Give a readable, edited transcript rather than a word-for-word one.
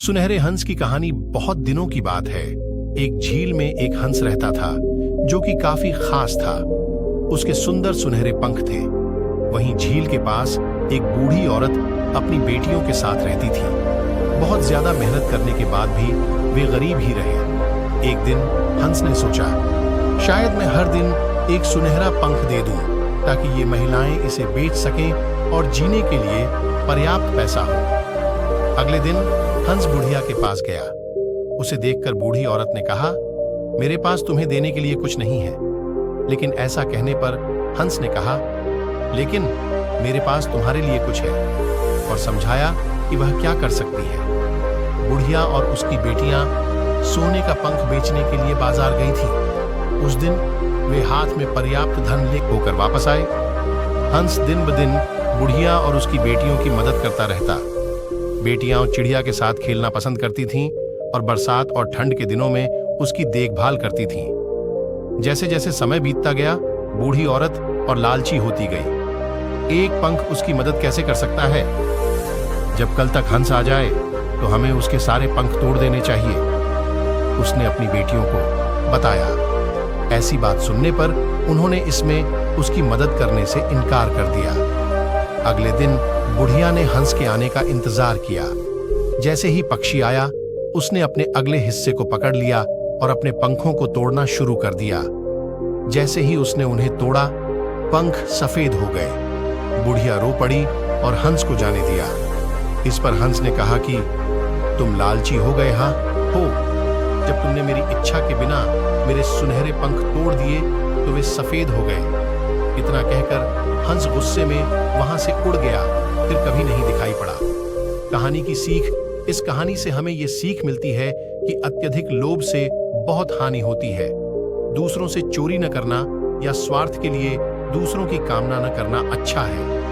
सुनहरे हंस की कहानी बहुत दिनों की बात है। एक झील में एक हंस रहता था जो कि काफी खास था। उसके सुंदर सुनहरे पंख थे। वहीं झील के पास एक बूढ़ी औरत अपनी बेटियों के साथ रहती थी। बहुत ज्यादा मेहनत करने के बाद भी वे गरीब ही रहे। एक दिन हंस ने सोचा, शायद मैं हर दिन एक सुनहरा पंख दे दूं ताकि ये महिलाएं इसे बेच सकें और जीने के लिए पर्याप्त पैसा हो। अगले दिन हंस बुढ़िया के पास गया। उसे देखकर बूढ़ी औरत ने कहा, मेरे पास तुम्हें देने के लिए कुछ नहीं है। लेकिन ऐसा कहने पर हंस ने कहा, लेकिन मेरे पास तुम्हारे लिए कुछ है, और समझाया कि वह क्या कर सकती है। बुढ़िया और उसकी बेटियां सोने का पंख बेचने के लिए बाजार गई थी। उस दिन वे हाथ में पर्याप्त धन ले होकर वापस आए। हंस दिन ब दिन बुढ़िया और उसकी बेटियों की मदद करता रहता। बेटियां चिड़िया के साथ खेलना पसंद करती थीं और बरसात और ठंड के दिनों में उसकी देखभाल करती थीं। जैसे जैसे समय बीतता गया, बूढ़ी औरत और लालची होती गई। एक पंख उसकी मदद कैसे कर सकता है? जब कल तक हंस आ जाए तो हमें उसके सारे पंख तोड़ देने चाहिए, उसने अपनी बेटियों को बताया। ऐसी बात सुनने पर उन्होंने इसमें उसकी मदद करने से इनकार कर दिया। अगले दिन बुढ़िया ने हंस के आने का इंतजार किया। जैसे ही पक्षी आया, उसने अपने अगले हिस्से को पकड़ लिया और अपने पंखों को तोड़ना शुरू कर दिया। जैसे ही उसने उन्हें तोड़ा, पंख सफेद हो गए। बुढ़िया रो पड़ी और हंस को जाने दिया। इस पर हंस ने कहा कि तुम लालची हो गए हो। जब तुमने मेरी इच्छा के बिना मेरे सुनहरे पंख तोड़ दिए तो वे सफेद हो गए। इतना कहकर हंस गुस्से में वहां से उड़ गया, फिर कभी नहीं दिखाई पड़ा। कहानी की सीख, इस कहानी से हमें ये सीख मिलती है कि अत्यधिक लोभ से बहुत हानि होती है। दूसरों से चोरी न करना या स्वार्थ के लिए दूसरों की कामना न करना अच्छा है।